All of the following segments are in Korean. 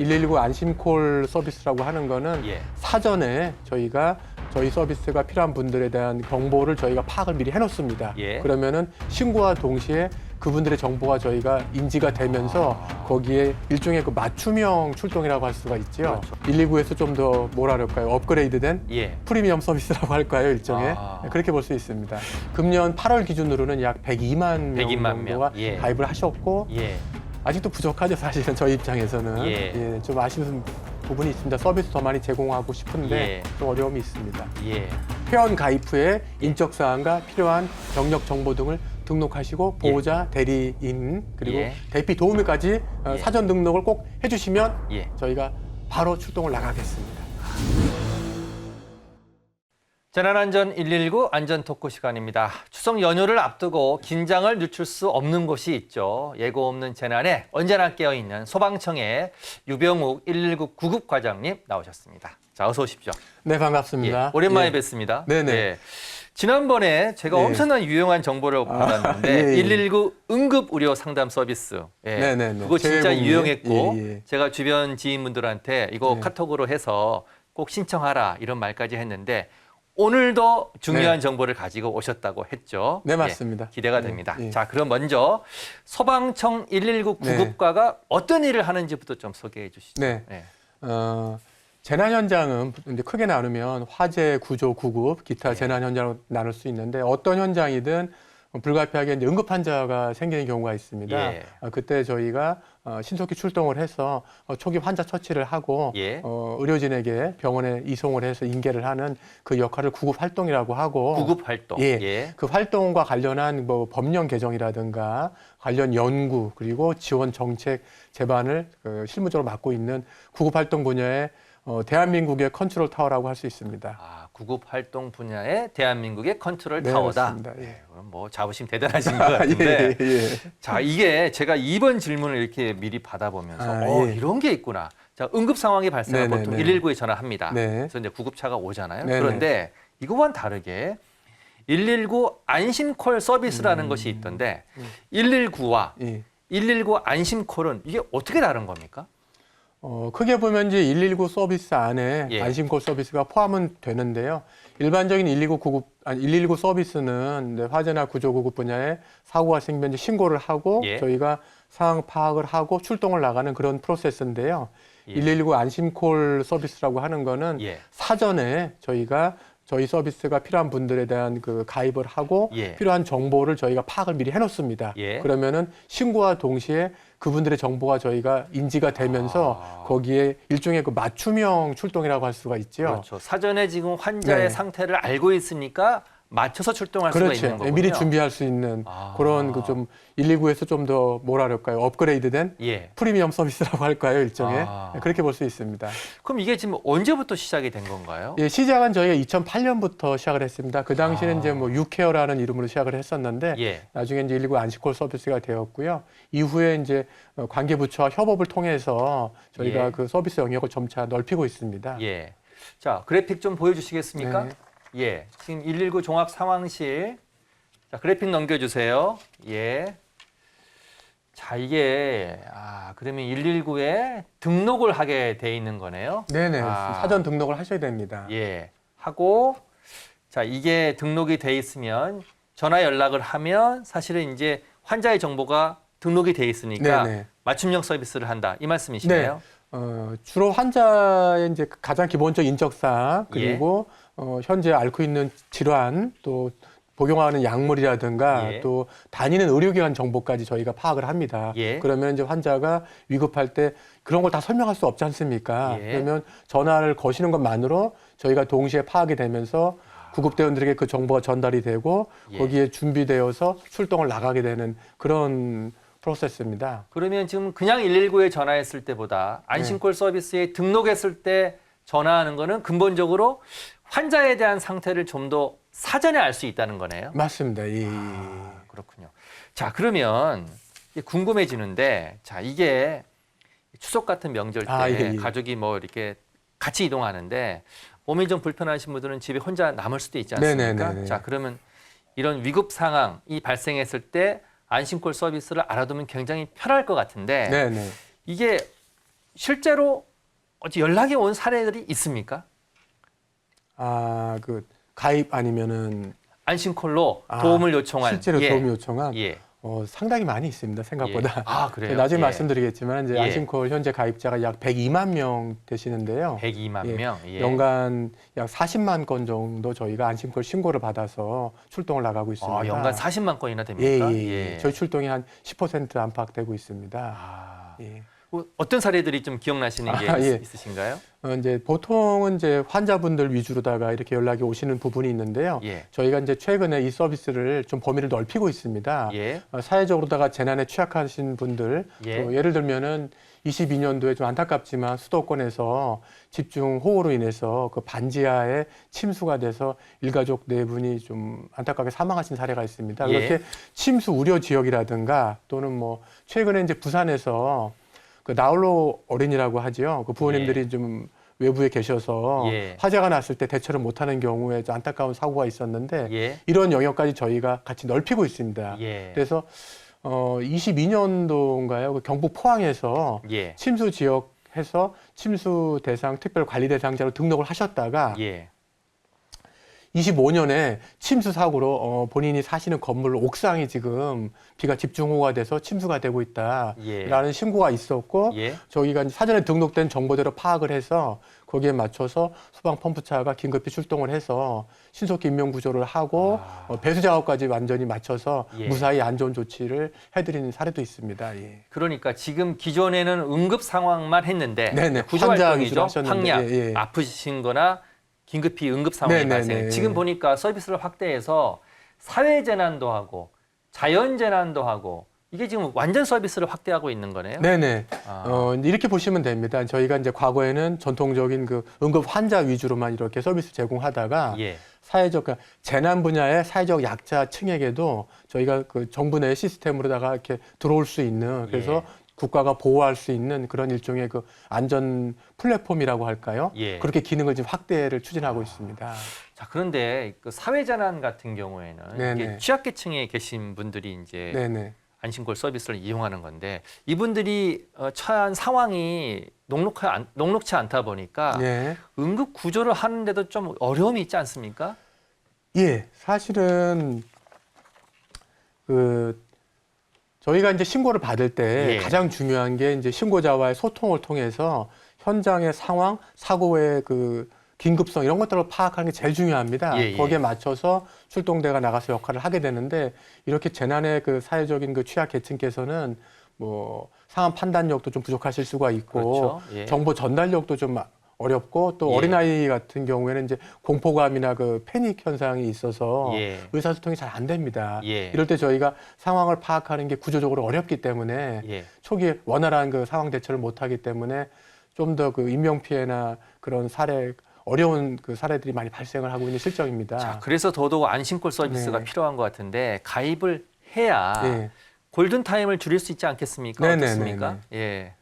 119 안심콜 서비스라고 하는 거는 예. 사전에 저희 서비스가 필요한 분들에 대한 정보를 저희가 파악을 미리 해놓습니다. 예. 그러면은 신고와 동시에 그분들의 정보가 저희가 인지가 되면서 거기에 일종의 그 맞춤형 출동이라고 할 수가 있죠. 그렇죠. 119에서 좀 더 뭐라 그럴까요? 업그레이드된 예. 프리미엄 서비스라고 할까요? 일종의 아. 그렇게 볼 수 있습니다. 금년 8월 기준으로는 약 102만 명 102만 정도가 명. 예. 가입을 하셨고 예. 아직도 부족하죠, 사실은 저희 입장에서는. 예. 좀 아쉬운 부분이 있습니다. 서비스 더 많이 제공하고 싶은데 예. 좀 어려움이 있습니다. 예. 회원 가입 후에 인적 사항과 필요한 경력 정보 등을 등록하시고 보호자, 대리인 그리고 예. 대피 도우미까지 예. 사전 등록을 꼭 해주시면 예. 저희가 바로 출동을 나가겠습니다. 재난안전 119 안전 토크 시간입니다. 추석 연휴를 앞두고 긴장을 늦출 수 없는 곳이 있죠. 예고 없는 재난에 언제나 깨어있는 소방청의 유병욱 119 구급 과장님 나오셨습니다. 자, 어서 오십시오. 네, 반갑습니다. 예, 오랜만에 예. 뵙습니다. 네네. 예. 지난번에 제가 예. 엄청난 유용한 정보를 받았는데 예, 예. 119 응급 의료 상담 서비스. 예. 네네네. 그거 진짜 제공이. 유용했고 예, 예. 제가 주변 지인분들한테 이거 네. 카톡으로 해서 꼭 신청하라 이런 말까지 했는데 오늘도 중요한 네. 정보를 가지고 오셨다고 했죠. 네, 맞습니다. 예, 기대가 네, 됩니다. 예. 자, 그럼 먼저 소방청 119 네. 구급과가 어떤 일을 하는지부터 좀 소개해 주시죠. 네. 예. 재난 현장은 이제 크게 나누면 화재, 구조, 구급, 기타 예. 재난 현장으로 나눌 수 있는데 어떤 현장이든 불가피하게 이제 응급 환자가 생기는 경우가 있습니다. 예. 그때 저희가 신속히 출동을 해서 초기 환자 처치를 하고 예. 의료진에게 병원에 이송을 해서 인계를 하는 그 역할을 구급 활동이라고 하고 구급 활동. 예. 그 활동과 관련한 뭐 법령 개정이라든가 관련 연구 그리고 지원 정책 제반을 실무적으로 맡고 있는 구급 활동 분야의 대한민국의 컨트롤 타워라고 할 수 있습니다. 아, 구급 활동 분야의 대한민국의 컨트롤 네, 타워다. 맞습니다. 예. 네, 그럼 뭐 자부심 대단하신 것 같은데. 예, 예. 자, 이게 제가 이번 질문을 이렇게 미리 받아보면서 예. 이런 게 있구나. 자, 응급 상황이 발생하면 네네네. 보통 119에 전화합니다. 네. 그래서 이제 구급차가 오잖아요. 네네. 그런데 이거와는 다르게 119 안심콜 서비스라는 것이 있던데 119와 예. 119 안심콜은 이게 어떻게 다른 겁니까? 크게 보면 이제 119 서비스 안에 예. 안심콜 서비스가 포함은 되는데요. 일반적인 119 서비스는 이제 화재나 구조 구급 분야에 사고가 생기면 이제 신고를 하고 예. 저희가 상황 파악을 하고 출동을 나가는 그런 프로세스인데요. 예. 119 안심콜 서비스라고 하는 거는 예. 사전에 저희 서비스가 필요한 분들에 대한 그 가입을 하고 예. 필요한 정보를 저희가 파악을 미리 해놓습니다. 예. 그러면은 신고와 동시에 그분들의 정보가 저희가 인지가 되면서 거기에 일종의 그 맞춤형 출동이라고 할 수가 있죠. 그렇죠. 사전에 지금 환자의 네. 상태를 알고 있으니까 맞춰서 출동할 수가 있는 거군요. 미리 준비할 수 있는 그런 그 좀 119에서 좀 더 뭐라 그럴까요? 업그레이드된 예. 프리미엄 서비스라고 할까요? 일종의 아. 그렇게 볼 수 있습니다. 그럼 이게 지금 언제부터 시작이 된 건가요? 예, 시작은 저희가 2008년부터 시작을 했습니다. 그 당시에는 이제 뭐 유케어라는 이름으로 시작을 했었는데 예. 나중에 이제 119 안심콜 서비스가 되었고요. 이후에 이제 관계부처와 협업을 통해서 저희가 예. 그 서비스 영역을 점차 넓히고 있습니다. 예. 자, 그래픽 좀 보여주시겠습니까? 네. 예. 지금 119 종합 상황실. 자, 그래픽 넘겨주세요. 예. 자, 이게, 그러면 119에 등록을 하게 돼 있는 거네요. 네네. 아. 사전 등록을 하셔야 됩니다. 예. 하고, 자, 이게 등록이 돼 있으면 전화 연락을 하면 사실은 이제 환자의 정보가 등록이 돼 있으니까 네네. 맞춤형 서비스를 한다. 이 말씀이시네요. 주로 환자의 이제 가장 기본적인 인적사항 그리고 현재 앓고 있는 질환 또 복용하는 약물이라든가 예. 또 다니는 의료기관 정보까지 저희가 파악을 합니다. 예. 그러면 이제 환자가 위급할 때 그런 걸 다 설명할 수 없지 않습니까? 예. 그러면 전화를 거시는 것만으로 저희가 동시에 파악이 되면서 구급대원들에게 그 정보가 전달이 되고 예. 거기에 준비되어서 출동을 나가게 되는 그런 프로세스입니다. 그러면 지금 그냥 119에 전화했을 때보다 안심콜 서비스에 등록했을 때 전화하는 거는 근본적으로 환자에 대한 상태를 좀 더 사전에 알 수 있다는 거네요. 맞습니다. 예. 그렇군요. 자, 그러면 궁금해지는데, 자, 이게 추석 같은 명절 때 예. 가족이 뭐 이렇게 같이 이동하는데 몸이 좀 불편하신 분들은 집에 혼자 남을 수도 있지 않습니까? 네네네네. 자, 그러면 이런 위급 상황이 발생했을 때 안심콜 서비스를 알아두면 굉장히 편할 것 같은데 네네. 이게 실제로 어찌 연락이 온 사례들이 있습니까? 그 가입 아니면은 안심콜로 도움을 요청한. 실제로 도움을 요청한 예. 상당히 많이 있습니다. 생각보다. 예. 아, 그래요? 나중에 예. 말씀드리겠지만 이제 예. 안심콜 현재 가입자가 약 102만 명 되시는데요. 102만 예. 명. 예. 연간 약 40만 건 정도 저희가 안심콜 신고를 받아서 출동을 나가고 있습니다. 연간 40만 건이나 됩니까? 예. 저희 출동이 한 10% 안팎되고 있습니다. 아, 예. 어떤 사례들이 좀 기억나시는 게 예. 있으신가요? 이제 보통은 이제 환자분들 위주로다가 이렇게 연락이 오시는 부분이 있는데요. 예. 저희가 이제 최근에 이 서비스를 좀 범위를 넓히고 있습니다. 예. 사회적으로다가 재난에 취약하신 분들, 예. 또 예를 들면은 22년도에 좀 안타깝지만 수도권에서 집중호우로 인해서 그 반지하에 침수가 돼서 일가족 4분이 좀 안타깝게 사망하신 사례가 있습니다. 예. 그렇게 침수 우려 지역이라든가 또는 뭐 최근에 이제 부산에서 그 나홀로 어린이라고 하죠. 그 부모님들이 좀 외부에 계셔서 예. 화재가 났을 때 대처를 못하는 경우에 좀 안타까운 사고가 있었는데 예. 이런 영역까지 저희가 같이 넓히고 있습니다. 예. 그래서 22년도인가요? 그 경북 포항에서 예. 침수 지역에서 침수 대상 특별 관리 대상자로 등록을 하셨다가 예. 25년에 침수 사고로 본인이 사시는 건물 옥상이 지금 비가 집중호우가 돼서 침수가 되고 있다라는 예. 신고가 있었고 예. 저희가 이제 사전에 등록된 정보대로 파악을 해서 거기에 맞춰서 소방 펌프차가 긴급히 출동을 해서 신속히 인명 구조를 하고 배수 작업까지 완전히 맞춰서 예. 무사히 안전 조치를 해드리는 사례도 있습니다. 예. 그러니까 지금 기존에는 응급 상황만 했는데 네네. 구조 환자 활동이죠. 위주로 하셨는데, 황약, 예. 아프신 거나 긴급히 응급 상황이 네네네. 발생. 지금 보니까 서비스를 확대해서 사회 재난도 하고 자연 재난도 하고 이게 지금 완전 서비스를 확대하고 있는 거네요. 네네. 아. 이렇게 보시면 됩니다. 저희가 이제 과거에는 전통적인 그 응급 환자 위주로만 이렇게 서비스 제공하다가 예. 사회적 그러니까 재난 분야의 사회적 약자층에게도 저희가 그 정부 내 시스템으로다가 이렇게 들어올 수 있는 그래서 예. 국가가 보호할 수 있는 그런 일종의 그 안전 플랫폼이라고 할까요? 예. 그렇게 기능을 지금 확대를 추진하고 있습니다. 자, 그런데 그 사회 재난 같은 경우에는 네네. 이게 취약계층에 계신 분들이 이제 네네. 안심콜 서비스를 이용하는 건데 이분들이 처한 상황이 녹록치 않다 보니까 예. 응급 구조를 하는데도 좀 어려움이 있지 않습니까? 예. 사실은 그 저희가 이제 신고를 받을 때 예. 가장 중요한 게 이제 신고자와의 소통을 통해서 현장의 상황, 사고의 그 긴급성 이런 것들을 파악하는 게 제일 중요합니다. 예, 예. 거기에 맞춰서 출동대가 나가서 역할을 하게 되는데 이렇게 재난의 그 사회적인 그 취약 계층께서는 뭐 상황 판단력도 좀 부족하실 수가 있고 그렇죠. 예. 정보 전달력도 좀 어렵고 또 예. 어린아이 같은 경우에는 이제 공포감이나 그 패닉 현상이 있어서 예. 의사소통이 잘 안 됩니다. 예. 이럴 때 저희가 상황을 파악하는 게 구조적으로 어렵기 때문에 예. 초기에 원활한 그 상황 대처를 못하기 때문에 좀 더 그 인명 피해나 그런 사례 어려운 그 사례들이 많이 발생을 하고 있는 실정입니다. 자, 그래서 더더욱 안심콜 서비스가 네. 필요한 것 같은데 가입을 해야 예. 골든 타임을 줄일 수 있지 않겠습니까? 네네네네. 어떻습니까? 예.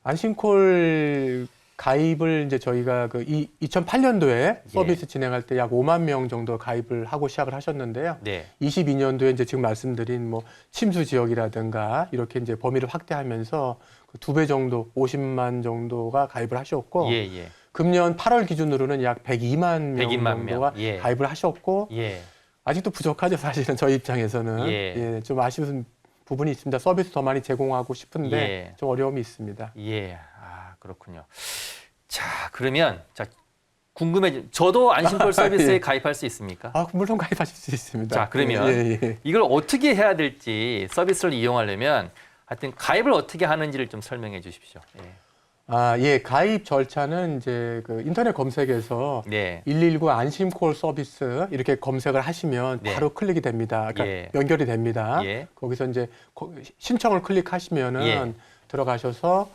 안심콜 가입을 이제 저희가 그 2008년도에 서비스 진행할 때 약 5만 명 정도 가입을 하고 시작을 하셨는데요. 네. 22년도에 이제 지금 말씀드린 뭐 침수 지역이라든가 이렇게 이제 범위를 확대하면서 그 2배 정도 50만 정도가 가입을 하셨고 예, 예. 금년 8월 기준으로는 약 102만 명 102만 명. 정도가 예. 가입을 하셨고 예. 아직도 부족하죠. 사실은 저희 입장에서는 예. 좀 아쉬운 부분이 있습니다. 서비스 더 많이 제공하고 싶은데 예. 좀 어려움이 있습니다. 예. 아, 그렇군요. 자, 그러면 저도 안심콜 서비스에 예. 가입할 수 있습니까? 물론 가입하실 수 있습니다. 자, 그러면 예. 이걸 어떻게 해야 될지 서비스를 이용하려면 하여튼 가입을 어떻게 하는지를 좀 설명해 주십시오. 예. 가입 절차는 이제 그 인터넷 검색에서 네. 119 안심콜 서비스 이렇게 검색을 하시면 네. 바로 클릭이 됩니다. 그러니까 예. 연결이 됩니다. 예. 거기서 이제 신청을 클릭하시면은 예. 들어가셔서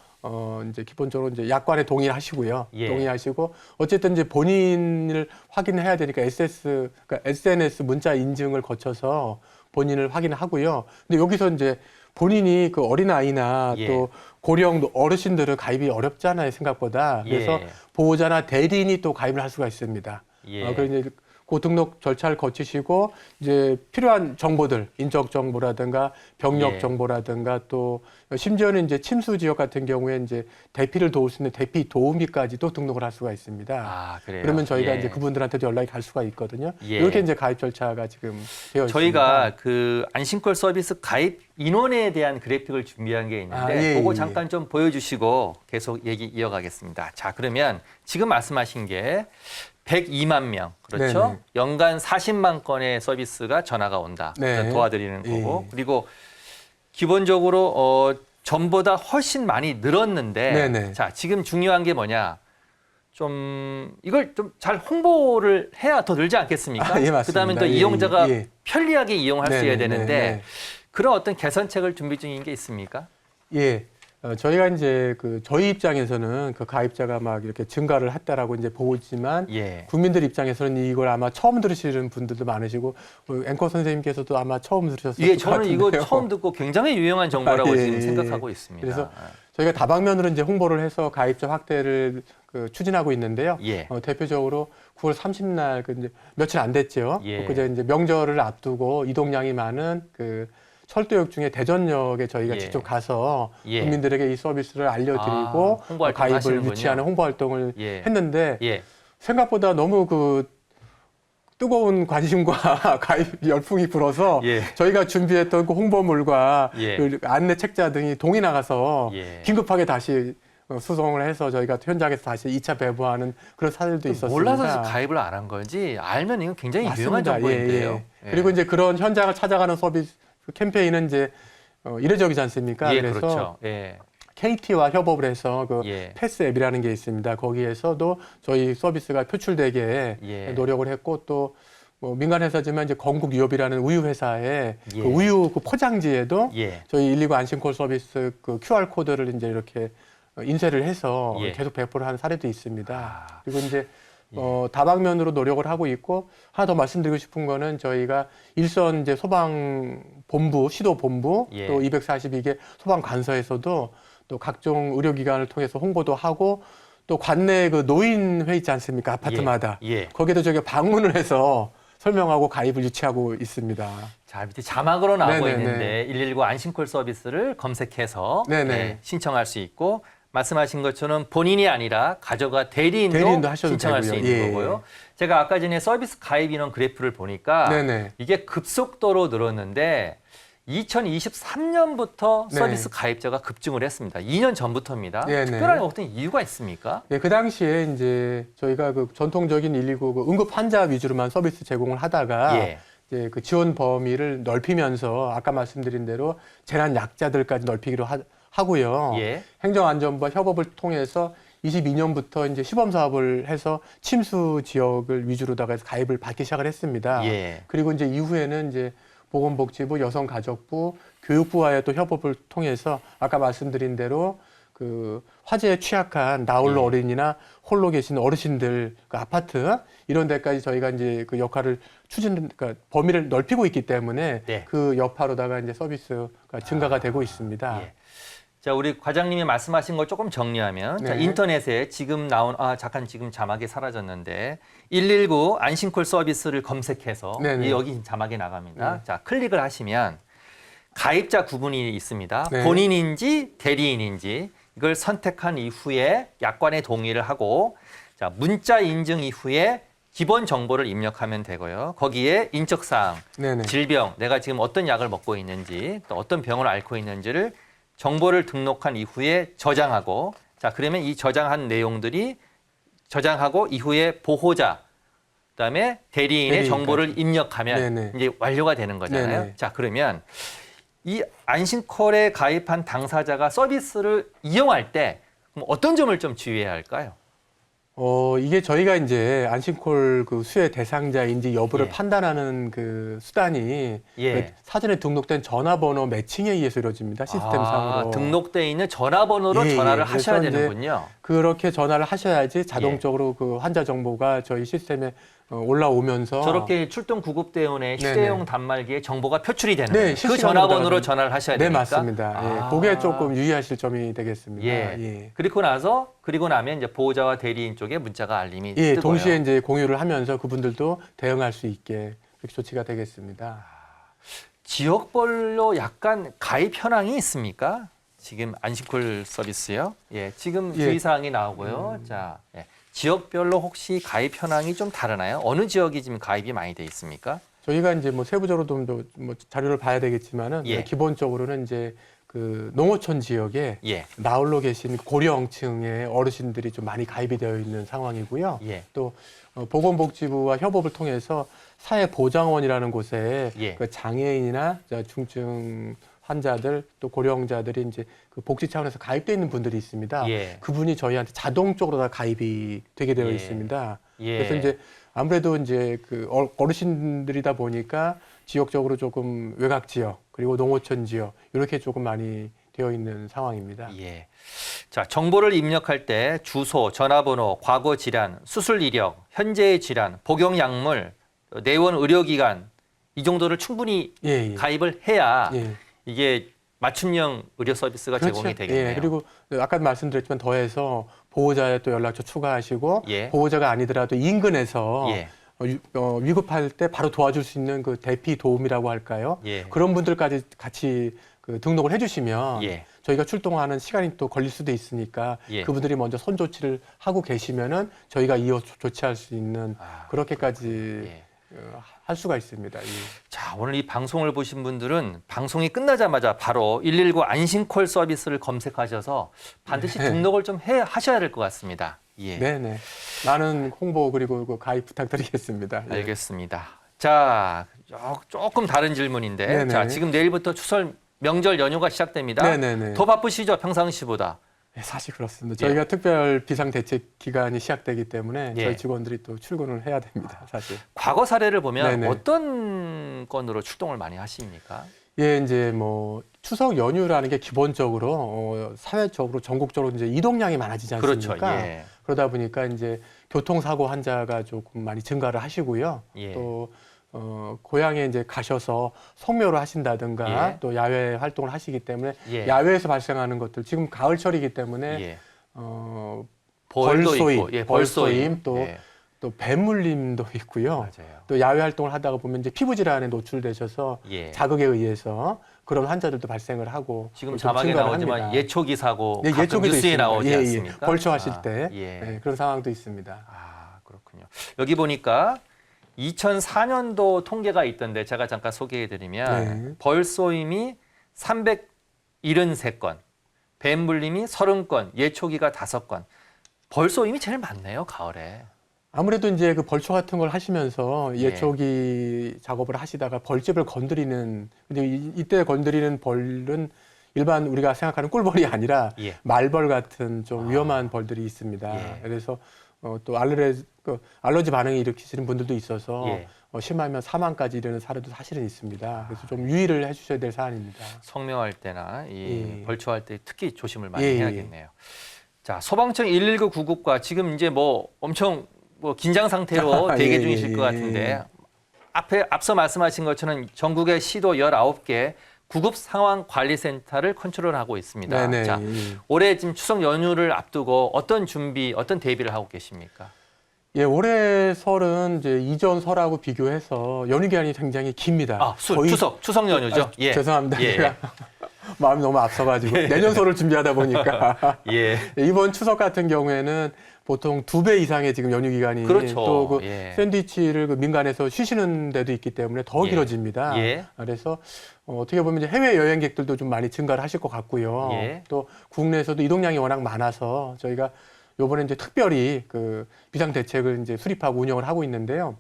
이제 기본적으로 이제 약관에 동의를 하시고요. 예. 동의하시고 어쨌든 이제 본인을 확인해야 되니까 그러니까 SNS 문자 인증을 거쳐서 본인을 확인하고요. 근데 여기서 이제 본인이 그 어린아이나 예. 또 고령 어르신들은 가입이 어렵잖아요, 생각보다. 그래서 예. 보호자나 대리인이 또 가입을 할 수가 있습니다. 예. 그래서 이제 그 등록 절차를 거치시고 이제 필요한 정보들, 인적 정보라든가 병력 예. 정보라든가 또 심지어는 이제 침수 지역 같은 경우에 이제 대피를 도울 수 있는 대피 도우미까지도 등록을 할 수가 있습니다. 아, 그래요. 그러면 저희가 예. 이제 그분들한테도 연락이 갈 수가 있거든요. 예. 이렇게 이제 가입 절차가 지금 되어 있습니다. 저희가 그 안심콜 서비스 가입 인원에 대한 그래픽을 준비한 게 있는데 그거 잠깐 좀 보여주시고 계속 얘기 이어가겠습니다. 자, 그러면 지금 말씀하신 게 102만 명, 그렇죠? 네네. 연간 40만 건의 서비스가 전화가 온다. 네. 도와드리는 거고. 예. 그리고 기본적으로 전보다 훨씬 많이 늘었는데 네네. 자, 지금 중요한 게 뭐냐? 좀 이걸 좀 잘 홍보를 해야 더 늘지 않겠습니까? 예, 맞습니다. 그다음에 또 예, 이용자가 예. 편리하게 이용할 수 있어야 네네, 되는데 네네. 그런 어떤 개선책을 준비 중인 게 있습니까? 예. 저희가 이제 그 저희 입장에서는 그 가입자가 막 이렇게 증가를 했다라고 이제 보지만 예. 국민들 입장에서는 이걸 아마 처음 들으시는 분들도 많으시고 앵커 선생님께서도 아마 처음 들으셨을 예, 것 저는 같은데요. 이거 처음 듣고 굉장히 유용한 정보라고 아, 예, 지금 예. 생각하고 있습니다. 그래서 저희가 다방면으로 이제 홍보를 해서 가입자 확대를 추진하고 있는데요. 예. 대표적으로 9월 30날 그 이제 며칠 안 됐죠. 예. 그제 이제 명절을 앞두고 이동량이 많은 그 철도역 중에 대전역에 저희가 예. 직접 가서 예. 국민들에게 이 서비스를 알려드리고 홍보 활동 가입을 하시는군요. 유치하는 홍보 활동을 예. 했는데 예. 생각보다 너무 그 뜨거운 관심과 가입 열풍이 불어서 예. 저희가 준비했던 그 홍보물과 예. 그 안내 책자 등이 동이 나가서 예. 긴급하게 다시 수송을 해서 저희가 현장에서 다시 2차 배부하는 그런 사례도 있었습니다. 몰라서 가입을 안 한 건지 알면 이건 굉장히 유용한 맞습니다. 정보인데요. 예. 그리고 이제 그런 현장을 찾아가는 서비스 캠페인은 이제 이례적이지 않습니까? 예, 그래서 그렇죠. 예. KT와 협업을 해서 그 예. 패스 앱이라는 게 있습니다. 거기에서도 저희 서비스가 표출되게 예. 노력을 했고 또 뭐 민간 회사지만 이제 건국유업이라는 우유 회사의 예. 그 우유 그 포장지에도 예. 저희 119 안심콜 서비스 그 QR 코드를 이제 이렇게 인쇄를 해서 예. 계속 배포를 한 사례도 있습니다. 아. 그리고 이제 예. 다방면으로 노력을 하고 있고 하나 더 말씀드리고 싶은 거는 저희가 일선 이제 소방본부, 시도본부 예. 또 242개 소방관서에서도 또 각종 의료기관을 통해서 홍보도 하고 또 관내 그 노인회 있지 않습니까? 아파트마다. 예. 거기에도 저희가 방문을 해서 설명하고 가입을 유치하고 있습니다. 자, 밑에 자막으로 나오고 네네네. 있는데 119 안심콜 서비스를 검색해서 네네. 네, 신청할 수 있고 말씀하신 것처럼 본인이 아니라 가져가 대리인도 하셔도 신청할 수 되고요. 있는 예. 거고요. 제가 아까 전에 서비스 가입 인원 그래프를 보니까 네네. 이게 급속도로 늘었는데 2023년부터 네. 서비스 가입자가 급증을 했습니다. 2년 전부터입니다. 네네. 특별한 어떤 이유가 있습니까? 네, 그 당시에 이제 저희가 그 전통적인 119 그 응급 환자 위주로만 서비스 제공을 하다가 예. 이제 그 지원 범위를 넓히면서 아까 말씀드린 대로 재난 약자들까지 넓히기로 하고요. 예. 행정안전부와 협업을 통해서 22년부터 이제 시범 사업을 해서 침수 지역을 위주로다가 해서 가입을 받기 시작을 했습니다. 예. 그리고 이제 이후에는 이제 보건복지부, 여성가족부, 교육부와의 또 협업을 통해서 아까 말씀드린 대로 그 화재에 취약한 나홀로 예. 어린이나 홀로 계신 어르신들 그 아파트 이런 데까지 저희가 이제 그 역할을 그러니까 범위를 넓히고 있기 때문에 네. 그 여파로다가 이제 서비스가 증가가 되고 있습니다. 예. 자, 우리 과장님이 말씀하신 걸 조금 정리하면 자, 네. 인터넷에 지금 나온 잠깐 지금 자막이 사라졌는데 119 안심콜 서비스를 검색해서 네네. 여기 자막이 나갑니다. 네. 자, 클릭을 하시면 가입자 구분이 있습니다. 네. 본인인지 대리인인지 이걸 선택한 이후에 약관의 동의를 하고 자, 문자 인증 이후에 기본 정보를 입력하면 되고요. 거기에 인적 사항, 네네. 질병, 내가 지금 어떤 약을 먹고 있는지 또 어떤 병을 앓고 있는지를 정보를 등록한 이후에 저장하고 자, 그러면 이 저장한 내용들이 저장하고 이후에 보호자 그다음에 대리인의 대리인까지. 정보를 입력하면 네네. 이제 완료가 되는 거잖아요. 네네. 자, 그러면 이 안심콜에 가입한 당사자가 서비스를 이용할 때 그럼 어떤 점을 좀 주의해야 할까요? 이게 저희가 이제 안심콜 그 수혜 대상자인지 여부를 예. 판단하는 그 수단이 예. 그 사전에 등록된 전화번호 매칭에 의해서 이루어집니다. 시스템상으로. 등록돼 있는 전화번호로 예, 전화를 예. 하셔야 그래서 이제 되는군요. 그렇게 전화를 하셔야지 자동적으로 그 환자 정보가 저희 시스템에 올라오면서 저렇게 출동 구급대원의 휴대용 단말기에 정보가 표출이 되는 네, 그 전화번호로 전화를 하셔야 네, 됩니까? 맞습니다. 예, 그게 조금 유의하실 점이 되겠습니다. 예. 그리고 나면 이제 보호자와 대리인 쪽에 문자가 알림이 예, 뜨고요. 동시에 이제 공유를 하면서 그분들도 대응할 수 있게 그렇게 조치가 되겠습니다. 지역별로 약간 가입 현황이 있습니까? 지금 안심콜 서비스요. 예, 지금 주의사항이 나오고요. 자, 예. 지역별로 혹시 가입 현황이 좀 다르나요? 어느 지역이 지금 가입이 많이 돼 있습니까? 저희가 이제 뭐 세부적으로 좀 더 뭐 자료를 봐야 되겠지만은 예. 기본적으로는 이제 그 농어촌 지역에 예. 나홀로 계신 고령층의 어르신들이 좀 많이 가입이 되어 있는 상황이고요. 예. 또 보건복지부와 협업을 통해서 사회보장원이라는 곳에 예. 그 장애인이나 중증 환자들 또 고령자들이 이제 그 복지 차원에서 가입되어 있는 분들이 있습니다. 예. 그분이 저희한테 자동적으로 다 가입이 되게 되어 예. 있습니다. 예. 그래서 이제 아무래도 이제 그 어르신들이다 보니까 지역적으로 조금 외곽 지역 그리고 농어촌 지역 이렇게 조금 많이 되어 있는 상황입니다. 예. 자, 정보를 입력할 때 주소, 전화번호, 과거 질환, 수술 이력, 현재의 질환, 복용 약물, 내원 의료기관 이 정도를 충분히 예, 예. 가입을 해야 예. 이게 맞춤형 의료 서비스가 그렇죠. 제공이 되겠네요. 예, 그리고 아까 말씀드렸지만 더해서 보호자의 또 연락처 추가하시고 예. 보호자가 아니더라도 인근에서 예. 위급할 때 바로 도와줄 수 있는 그 대피 도움이라고 할까요? 예. 그런 분들까지 같이 그 등록을 해주시면 예. 저희가 출동하는 시간이 또 걸릴 수도 있으니까 예. 그분들이 먼저 손 조치를 하고 계시면은 저희가 이어 조치할 수 있는 그렇게까지 예. 할 수가 있습니다. 예. 자, 오늘 이 방송을 보신 분들은 방송이 끝나자마자 바로 119 안심콜 서비스를 검색하셔서 반드시 등록을 좀 하셔야 될 것 같습니다. 예. 네네. 많은 홍보 그리고 그 가입 부탁드리겠습니다. 예. 알겠습니다. 자, 조금 다른 질문인데, 네네. 자, 지금 내일부터 추석 명절 연휴가 시작됩니다. 네네네. 더 바쁘시죠, 평상시보다? 네, 사실 그렇습니다. 예. 저희가 특별 비상대책 기간이 시작되기 때문에 예. 저희 직원들이 또 출근을 해야 됩니다. 사실. 과거 사례를 보면 네네. 어떤 건으로 출동을 많이 하십니까? 예, 이제 뭐 추석 연휴라는 게 기본적으로 사회적으로 전국적으로 이제 이동량이 많아지지 않습니까? 그렇죠. 예. 그러다 보니까 이제 교통사고 환자가 조금 많이 증가를 하시고요. 예. 또 고향에 이제 가셔서 성묘를 하신다든가 예. 또 야외 활동을 하시기 때문에 예. 야외에서 발생하는 것들 지금 가을철이기 때문에 예. 벌쏘임, 있고, 예, 벌쏘임, 또 예. 또 뱀물림도 있고요. 맞아요. 또 야외 활동을 하다가 보면 이제 피부 질환에 노출되셔서 예. 자극에 의해서 그런 환자들도 발생을 하고 지금 좀 자막에 증가를 나오지만 합니다. 예초기 사고 네, 가끔 예초기도 뉴스에 있습니다. 나오지 예, 예. 않습니까? 벌초하실 때 예. 네, 그런 상황도 있습니다. 아, 그렇군요. 여기 보니까 2004년도 통계가 있던데 제가 잠깐 소개해드리면 네. 벌쏘임이 373건, 뱀물림이 30건, 예초기가 5건. 벌쏘임이 제일 많네요, 가을에. 아무래도 이제 그 벌초 같은 걸 하시면서 예. 예초기 작업을 하시다가 벌집을 건드리는 근데 이때 건드리는 벌은 일반 우리가 생각하는 꿀벌이 아니라 예. 말벌 같은 좀 위험한 벌들이 있습니다. 예. 그래서 또 알러지 반응이 일으키시는 분들도 있어서 예. 심하면 사망까지 이르는 사례도 사실은 있습니다. 그래서 좀 유의를 해주셔야 될 사안입니다. 성묘할 때나 이 예. 벌초할 때 특히 조심을 많이 예, 예. 해야겠네요. 자, 소방청 119 구급과 지금 이제 뭐 엄청 뭐 긴장 상태로 대기 예, 중이실 예, 것 예. 같은데 앞서 말씀하신 것처럼 전국의 시도 19개 구급 상황 관리센터를 컨트롤하고 있습니다. 네네. 자, 올해 지금 추석 연휴를 앞두고 어떤 준비, 어떤 대비를 하고 계십니까? 예, 올해 설은 이제 이전 설하고 비교해서 연휴 기간이 굉장히 깁니다. 아, 추석 연휴죠? 예. 죄송합니다. 예. 제가 마음이 너무 앞서가지고 내년 설을 준비하다 보니까 예. 이번 추석 같은 경우에는 보통 2배 이상의 지금 연휴 기간이 그렇죠. 또 그 예. 샌드위치를 그 민간에서 쉬시는 데도 있기 때문에 더 예. 길어집니다. 예. 그래서 어떻게 보면 이제 해외 여행객들도 좀 많이 증가를 하실 것 같고요. 예. 또 국내에서도 이동량이 워낙 많아서 저희가 요번에 이제 특별히 그 비상 대책을 이제 수립하고 운영을 하고 있는데요.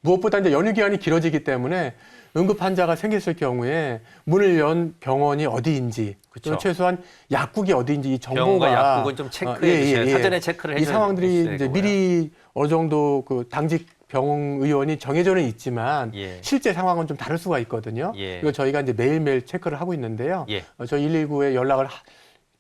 무엇보다 이제 연휴 기간이 길어지기 때문에 응급 환자가 생겼을 경우에 문을 연 병원이 어디인지 그쵸. 또 최소한 약국이 어디인지 이 병원과 정보가 약국은 좀 체크해 주셔야 사전에 체크를 이 해줘야 상황들이 이제 되고요. 미리 어느 정도 그 당직 병원 의원이 정해져는 있지만 예. 실제 상황은 좀 다를 수가 있거든요. 예. 이거 저희가 이제 매일매일 체크를 하고 있는데요. 예. 저희 119에 연락을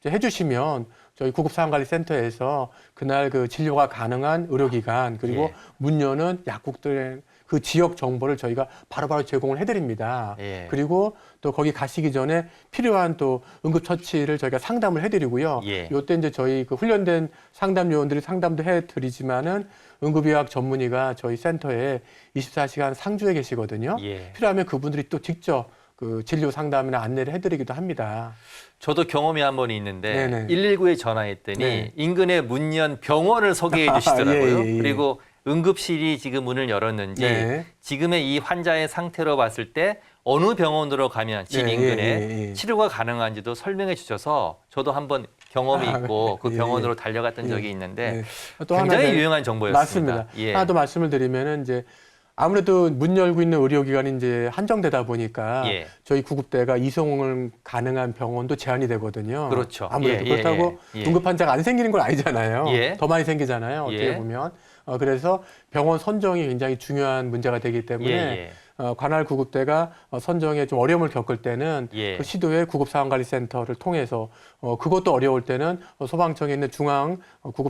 해주시면 저희 구급상황관리센터에서 그날 그 진료가 가능한 의료기관 그리고 예. 문 여는 약국들의 그 지역 정보를 저희가 바로바로 제공을 해드립니다. 예. 그리고 또 거기 가시기 전에 필요한 또 응급처치를 저희가 상담을 해드리고요. 예. 요때 이제 저희 그 훈련된 상담 요원들이 상담도 해드리지만은 응급의학 전문의가 저희 센터에 24시간 상주에 계시거든요. 예. 필요하면 그분들이 또 직접 그 진료 상담이나 안내를 해드리기도 합니다. 저도 경험이 한 번 있는데 네네. 119에 전화했더니 네. 인근에 문 연 병원을 소개해 주시더라고요. 예, 예, 예. 그리고 응급실이 지금 문을 열었는지 네. 지금의 이 환자의 상태로 봤을 때 어느 병원으로 가면 집 예, 인근에 예, 예. 치료가 가능한지도 설명해 주셔서 저도 한번 경험이 있고 그 예, 병원으로 예. 달려갔던 예. 적이 있는데 네. 또 굉장히 하나 유용한 정보였습니다. 맞습니다. 예. 하나 더 말씀을 드리면은 이제 아무래도 문 열고 있는 의료기관이 이제 한정되다 보니까 예. 저희 구급대가 이송을 가능한 병원도 제한이 되거든요. 그렇죠. 아무래도 예, 예, 그렇다고 예, 예. 응급 환자가 안 생기는 건 아니잖아요. 예. 더 많이 생기잖아요. 어떻게 예. 보면. 그래서 병원 선정이 굉장히 중요한 문제가 되기 때문에 예, 관할 구급대가 선정에 좀 어려움을 겪을 때는 예. 그 시도의 구급상황관리센터를 통해서 그것도 어려울 때는 소방청에 있는 중앙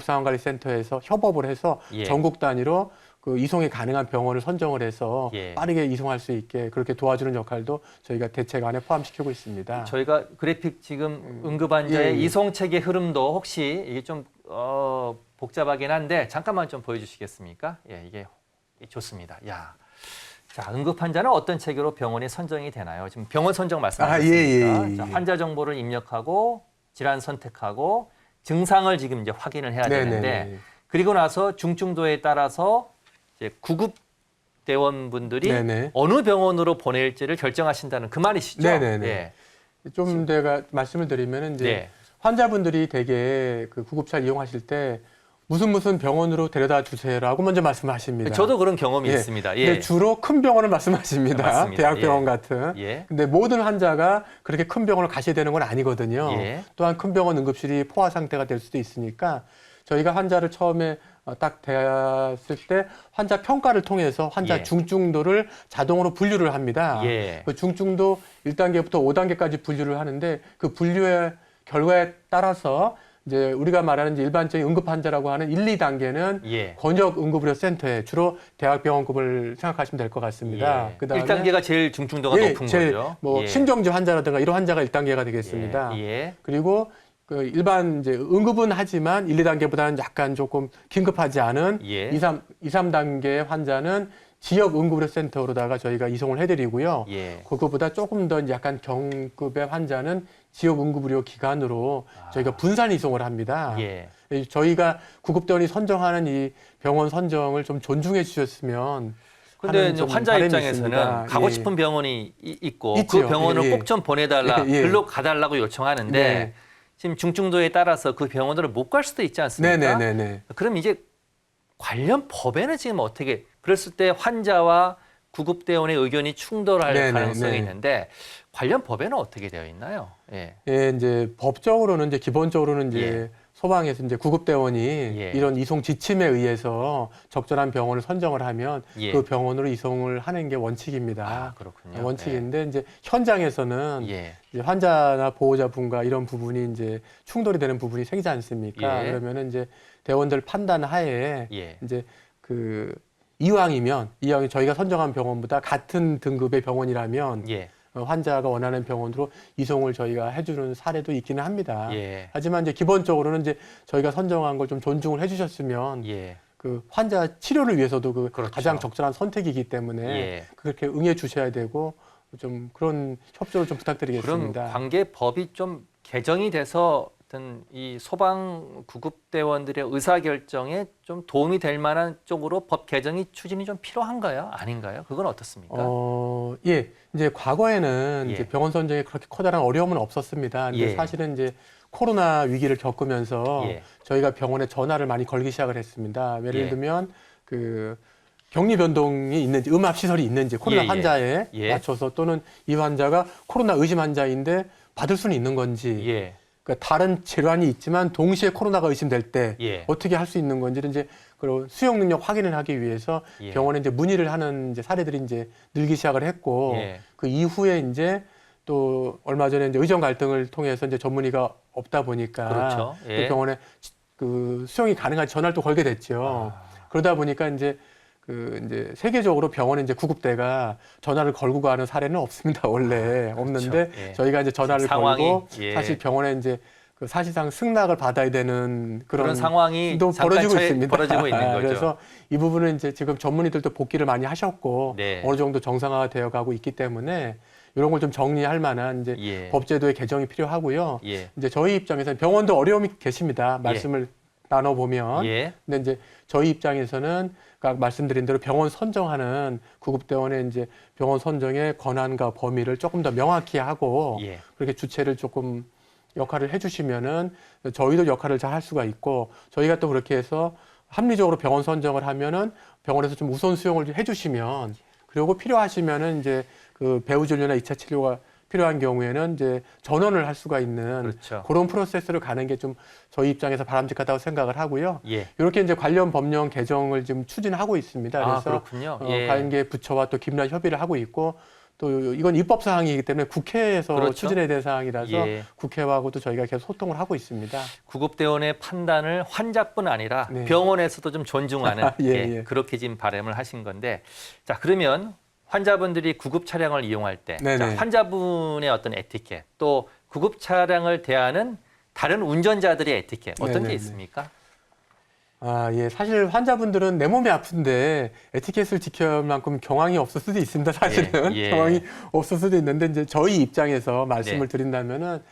구급상황관리센터에서 협업을 해서 예. 전국 단위로 그 이송이 가능한 병원을 선정을 해서 예. 빠르게 이송할 수 있게 그렇게 도와주는 역할도 저희가 대책 안에 포함시키고 있습니다. 저희가 그래픽 지금 응급 환자의 예, 예. 이송 체계 흐름도 혹시 이게 좀 복잡하긴 한데 잠깐만 좀 보여주시겠습니까? 예, 이게 좋습니다. 야, 자 응급 환자는 어떤 체계로 병원이 선정이 되나요? 지금 병원 선정 말씀하셨습니까? 예, 예. 자, 환자 정보를 입력하고 질환 선택하고 증상을 지금 이제 확인을 해야 되는데 네네. 그리고 나서 중증도에 따라서 이제 구급 대원분들이 네네. 어느 병원으로 보낼지를 결정하신다는 그 말이시죠? 네네네. 예. 좀 내가 말씀을 드리면은 이제 네. 환자분들이 대개 그 구급차를 이용하실 때 무슨 병원으로 데려다 주세요라고 먼저 말씀하십니다. 저도 그런 경험이 예. 있습니다. 예. 근데 주로 큰 병원을 말씀하십니다. 맞습니다. 대학병원 예. 같은. 예. 근데 모든 환자가 그렇게 큰 병원을 가셔야 되는 건 아니거든요. 예. 또한 큰 병원 응급실이 포화 상태가 될 수도 있으니까 저희가 환자를 처음에 딱 대했을 때 환자 평가를 통해서 환자 예. 중증도를 자동으로 분류를 합니다. 예. 그 중증도 1단계부터 5단계까지 분류를 하는데 그 분류의 결과에 따라서 이제 우리가 말하는 이제 일반적인 응급 환자라고 하는 1, 2단계는 예. 권역 응급의료센터에 주로 대학병원급을 생각하시면 될 것 같습니다. 예. 그다음에 1단계가 제일 중증도가 높은 제일 거죠. 뭐 예. 신경제 환자라든가 이런 환자가 1단계가 되겠습니다. 예. 예. 그리고 그 일반 이제 응급은 하지만 1, 2단계보다는 약간 조금 긴급하지 않은 예. 2, 3단계의 환자는 지역 응급의료센터로다가 저희가 이송을 해드리고요. 예. 그거보다 조금 더 약간 경급의 환자는 지역 응급의료 기관으로 저희가 분산 이송을 합니다. 예. 저희가 구급대원이 선정하는 이 병원 선정을 좀 존중해 주셨으면 근데 하는 이제 좀 환자 바람이 입장에서는 있습니다. 가고 예. 싶은 병원이 있고 있죠. 그 병원을 예, 예. 꼭 좀 보내달라, 예, 예. 글로 가달라고 요청하는데 네. 지금 중증도에 따라서 그 병원으로 못 갈 수도 있지 않습니까? 네네네네. 그럼 이제 관련 법에는 지금 어떻게 그랬을 때 환자와 구급대원의 의견이 충돌할 네네, 가능성이 네. 있는데 관련 법에는 어떻게 되어 있나요? 예. 예, 이제 법적으로는 이제 기본적으로는 이제 예. 소방에서 이제 구급대원이 예. 이런 이송 지침에 의해서 적절한 병원을 선정을 하면 예. 그 병원으로 이송을 하는 게 원칙입니다. 아, 그렇군요. 원칙인데 이제 현장에서는 예. 이제 환자나 보호자분과 이런 부분이 이제 충돌이 되는 부분이 생기지 않습니까? 예. 그러면은 이제 대원들 판단 하에 예. 이제 그 이왕이면 저희가 선정한 병원보다 같은 등급의 병원이라면 예. 환자가 원하는 병원으로 이송을 저희가 해주는 사례도 있기는 합니다. 예. 하지만 이제 기본적으로는 이제 저희가 선정한 걸 좀 존중을 해주셨으면 예. 그 환자 치료를 위해서도 그 그렇죠. 가장 적절한 선택이기 때문에 예. 그렇게 응해 주셔야 되고 좀 그런 협조를 좀 그럼 부탁드리겠습니다. 관계법이 좀 개정이 돼서 어떤 이 소방 구급대원들의 의사결정에 좀 도움이 될 만한 쪽으로 법 개정이 추진이 좀 필요한가요? 아닌가요? 그건 어떻습니까? 예, 이제 과거에는 예. 이제 병원 선정에 그렇게 커다란 어려움은 없었습니다. 근데 예. 사실은 이제 코로나 위기를 겪으면서 예. 저희가 병원에 전화를 많이 걸기 시작을 했습니다. 예를 예. 들면 그 격리 변동이 있는지, 음압 시설이 있는지 코로나 예, 예. 환자에 예. 맞춰서 또는 이 환자가 코로나 의심 환자인데 받을 수는 있는 건지, 예. 그러니까 다른 질환이 있지만 동시에 코로나가 의심될 때 예. 어떻게 할 수 있는 건지를 이제 그런 수용 능력 확인을 하기 위해서 예. 병원에 이제 문의를 하는 이제 사례들이 이제 늘기 시작을 했고 예. 그 이후에 이제 또 얼마 전에 이제 의정 갈등을 통해서 이제 전문의가 없다 보니까 그렇죠. 예. 또 병원에 그 수용이 가능한 전화를 또 걸게 됐죠. 그러다 보니까 이제 이제 세계적으로 병원에 이제 구급대가 전화를 걸고 가는 사례는 없습니다. 원래 없는데 그렇죠. 예. 저희가 이제 전화를 상황이, 걸고 예. 사실 병원에 이제 그 사실상 승낙을 받아야 되는 그런 상황이 또 벌어지고 잠깐 있습니다. 벌어지고 있는 거죠. 그래서 이 부분은 이제 지금 전문의들도 복귀를 많이 하셨고 네. 어느 정도 정상화가 되어 가고 있기 때문에 이런 걸 좀 정리할 만한 이제 예. 법제도의 개정이 필요하고요. 예. 이제 저희 입장에서는 병원도 어려움이 계십니다. 말씀을 나눠보면. 예. 근데 이제 저희 입장에서는 아까 말씀드린 대로 병원 선정하는 구급대원의 이제 병원 선정의 권한과 범위를 조금 더 명확히 하고 예. 그렇게 주체를 조금 역할을 해주시면은 저희도 역할을 잘 할 수가 있고 저희가 또 그렇게 해서 합리적으로 병원 선정을 하면은 병원에서 좀 우선 수용을 해주시면 그리고 필요하시면은 이제 그 배후 진료나 2차 치료가 필요한 경우에는 이제 전원을 할 수가 있는 그렇죠. 그런 프로세스를 가는 게 좀 저희 입장에서 바람직하다고 생각을 하고요. 예. 이렇게 이제 관련 법령 개정을 지금 추진하고 있습니다. 아, 그래서 그렇군요. 예. 관계 부처와 또 긴밀한 협의를 하고 있고 또 이건 입법 사항이기 때문에 국회에서 그렇죠. 추진해야 될 사항이라서 예. 국회하고도 저희가 계속 소통을 하고 있습니다. 구급대원의 판단을 환자뿐 아니라 네. 병원에서도 좀 존중하는 예, 예, 예. 그렇게 지금 바람을 하신 건데 자 그러면 환자분들이 구급 차량을 이용할 때 네네. 자, 환자분의 어떤 에티켓 또 구급 차량을 대하는 다른 운전자들의 에티켓 어떤 네네네. 게 있습니까? 아, 예. 사실 환자분들은 내 몸이 아픈데 에티켓을 지킬 만큼 경황이 없을 수도 있습니다. 사실은. 예, 예. 경황이 없을 수도 있는데 이제 저희 입장에서 말씀을 네. 드린다면은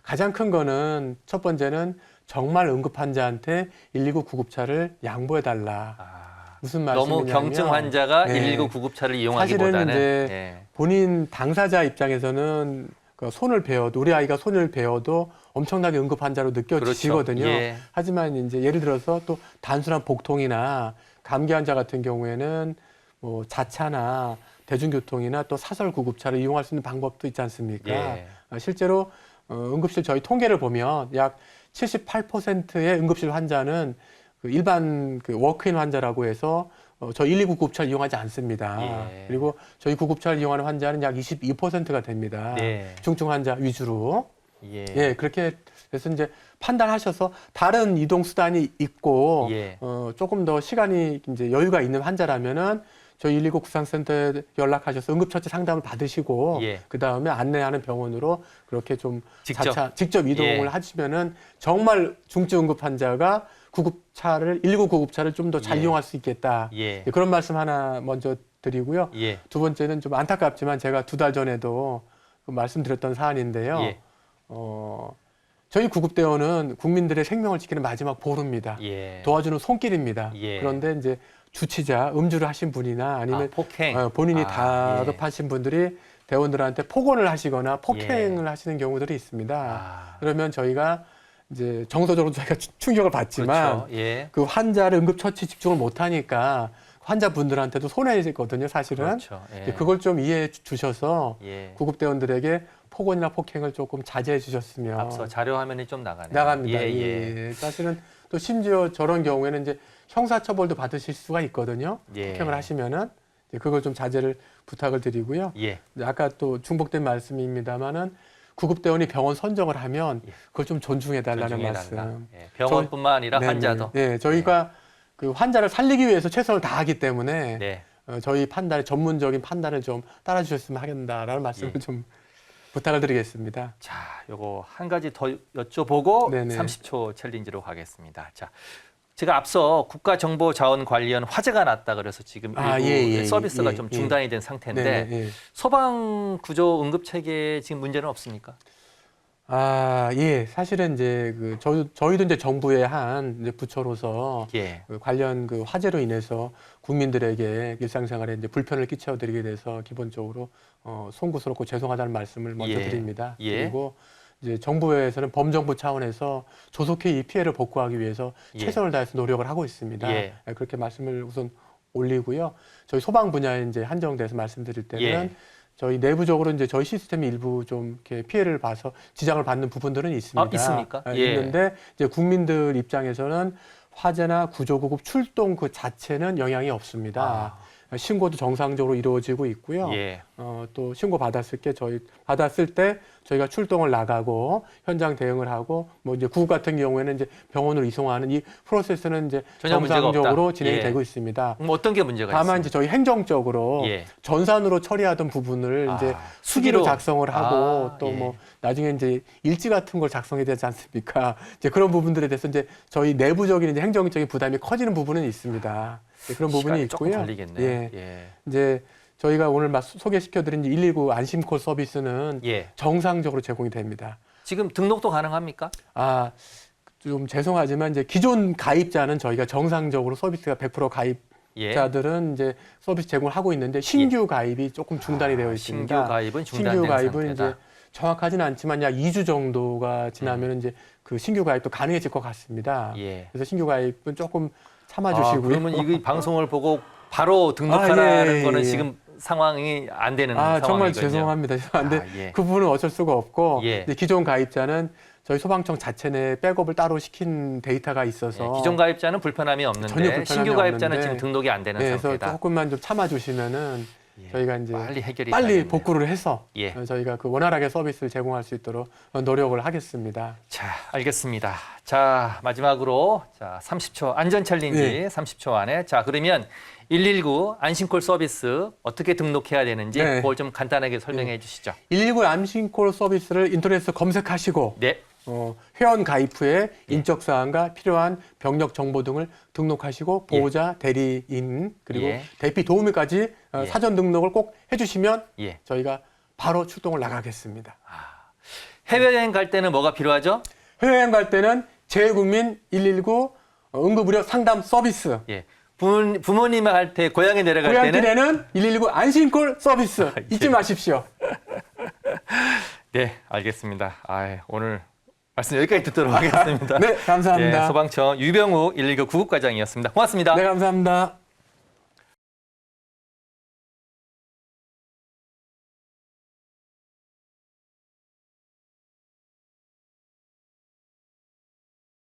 가장 큰 거는 첫 번째는 정말 응급 환자한테 119 구급차를 양보해 달라. 아, 무슨 말씀이냐면 너무 경증 환자가 네. 119 구급차를 사실은 이용하기보다는 이제 예. 본인 당사자 입장에서는 그 손을 베어도 우리 아이가 손을 베어도 엄청나게 응급 환자로 느껴지거든요. 그렇죠. 예. 하지만 이제 예를 들어서 또 단순한 복통이나 감기 환자 같은 경우에는 뭐 자차나 대중교통이나 또 사설 구급차를 이용할 수 있는 방법도 있지 않습니까? 예. 실제로 응급실 저희 통계를 보면 약 78%의 응급실 환자는 그 일반 그 워크인 환자라고 해서 저희 119 구급차를 이용하지 않습니다. 예. 그리고 저희 구급차를 이용하는 환자는 약 22%가 됩니다. 네. 중증 환자 위주로. 예. 예, 그렇게 해서 이제 판단하셔서 다른 이동 수단이 있고 예. 조금 더 시간이 이제 여유가 있는 환자라면은 저희 119 구상센터에 연락하셔서 응급처치 상담을 받으시고 예. 그 다음에 안내하는 병원으로 그렇게 좀 직접. 직접 이동을 예. 하시면은 정말 중증 응급 환자가 119 구급차를 좀 더 잘 예. 이용할 수 있겠다. 예. 그런 말씀 하나 먼저 드리고요. 예. 두 번째는 좀 안타깝지만 제가 2달 전에도 말씀드렸던 사안인데요. 예. 저희 구급대원은 국민들의 생명을 지키는 마지막 보루입니다. 예. 도와주는 손길입니다. 예. 그런데 이제 주치자, 음주를 하신 분이나 아니면 폭행. 본인이 예. 다급하신 분들이 대원들한테 폭언을 하시거나 폭행을 하시는 경우들이 있습니다. 아. 그러면 저희가 이제 정서적으로 저희가 충격을 받지만 그렇죠. 예. 그 환자를 응급처치 집중을 못하니까 환자분들한테도 손해거든요, 사실은. 그렇죠. 예. 그걸 좀 이해해 주셔서 예. 구급대원들에게 폭언이나 폭행을 조금 자제해 주셨으면 앞서 자료 화면이 좀 나가네요. 나갑니다. 예, 예. 예. 사실은 또 심지어 저런 경우에는 이제 형사처벌도 받으실 수가 있거든요. 예. 폭행을 하시면은 이제 그걸 좀 자제를 부탁을 드리고요. 예. 이제 아까 또 중복된 말씀입니다만은 구급대원이 병원 선정을 하면 그걸 좀 존중해 달라는 존중해달라. 말씀. 예. 병원뿐만 아니라 네네. 환자도. 네, 저희가 그 환자를 살리기 위해서 최선을 다하기 때문에 네. 저희 판단에 전문적인 판단을 좀 따라주셨으면 하겠다라는 말씀을 예. 좀 부탁을 드리겠습니다. 자, 요거 한 가지 더 여쭤보고 네네. 30초 챌린지로 가겠습니다. 자, 제가 앞서 국가정보자원관리원 화재가 났다 그래서 지금 일부 서비스가 좀 중단이 된 상태인데 네네, 예. 소방구조 응급체계에 지금 문제는 없습니까? 아, 예. 사실은 이제 저희도 이제 정부의 한 이제 부처로서 예. 그 관련 그 화재로 인해서 국민들에게 일상생활에 이제 불편을 끼쳐드리게 돼서 기본적으로 송구스럽고 죄송하다는 말씀을 먼저 예. 드립니다. 예. 그리고 이제 정부에서는 범정부 차원에서 조속히 이 피해를 복구하기 위해서 예. 최선을 다해서 노력을 하고 있습니다. 예. 그렇게 말씀을 우선 올리고요. 저희 소방 분야에 이제 한정돼서 말씀드릴 때는 예. 저희 내부적으로 이제 저희 시스템이 일부 좀 이렇게 피해를 봐서 지장을 받는 부분들은 있습니다. 있습니까? 예. 있는데 이제 국민들 입장에서는 화재나 구조구급 출동 그 자체는 영향이 없습니다. 신고도 정상적으로 이루어지고 있고요. 예. 또 신고 받았을 때 저희가 출동을 나가고 현장 대응을 하고 뭐 이제 구급 같은 경우에는 이제 병원으로 이송하는 이 프로세스는 이제 전혀 문제가 정상적으로 없다. 진행이 예. 되고 있습니다. 어떤 게 문제가 다만 있습니까? 이제 저희 행정적으로 예. 전산으로 처리하던 부분을 이제 수기로 수기로 작성을 하고 또 예. 뭐 나중에 이제 일지 같은 걸 작성해야 되지 않습니까? 이제 그런 부분들에 대해서 이제 저희 내부적인 이제 행정적인 부담이 커지는 부분은 있습니다. 그런 부분이 시간이 조금 있고요. 걸리겠네. 예. 예. 이제 저희가 오늘 소개시켜드린 119 안심콜 서비스는 예. 정상적으로 제공이 됩니다. 지금 등록도 가능합니까? 좀 죄송하지만 이제 기존 가입자는 저희가 정상적으로 서비스가 100% 가입자들은 예. 이제 서비스 제공을 하고 있는데 신규 가입이 조금 중단이 되어 있습니다. 신규 가입은 중단된 신규 가입은 상태다. 이제 정확하지는 않지만 약 2주 정도가 지나면 이제 그 신규 가입도 가능해질 것 같습니다. 예. 그래서 신규 가입은 조금 참아주시고요. 그러면 이 방송을 보고 바로 등록하라는 예, 거는 예. 지금 상황이 안 되는 상황이거든요. 정말 죄송합니다. 근데 예. 그 부분은 어쩔 수가 없고 예. 이제 기존 가입자는 저희 소방청 자체 내에 백업을 따로 시킨 데이터가 있어서 예, 기존 가입자는 불편함이 전혀 없는데 불편함이 신규 가입자는 없는데, 지금 등록이 안 되는 그래서 상태다. 조금만 좀 참아주시면은 예. 저희가 이제 빨리 해결이 빨리 돼야겠네요. 복구를 해서 예. 저희가 그 원활하게 서비스를 제공할 수 있도록 노력을 하겠습니다. 자, 알겠습니다. 자, 마지막으로 자, 30초 안전 챌린지 네. 30초 안에 자, 그러면 119 안심콜 서비스 어떻게 등록해야 되는지 네. 그걸 좀 간단하게 설명해 주시죠. 119 안심콜 서비스를 인터넷에서 검색하시고 네. 회원 가입 후에 인적 사항과 필요한 병력 정보 등을 등록하시고 보호자, 대리인 그리고 예. 대피 도우미까지 예. 사전 등록을 꼭 해주시면 예. 저희가 바로 출동을 나가겠습니다. 해외여행 갈 때는 뭐가 필요하죠? 해외여행 갈 때는 재외국민 119 응급의료 상담 서비스. 예. 부모님한테 고향에 내려갈 때는 고향길에는 119 안심콜 서비스 잊지 마십시오. 네, 알겠습니다. 오늘 말씀 여기까지 듣도록 하겠습니다. 네, 감사합니다. 예, 소방청 유병욱 119 구급과장이었습니다. 고맙습니다. 네, 감사합니다.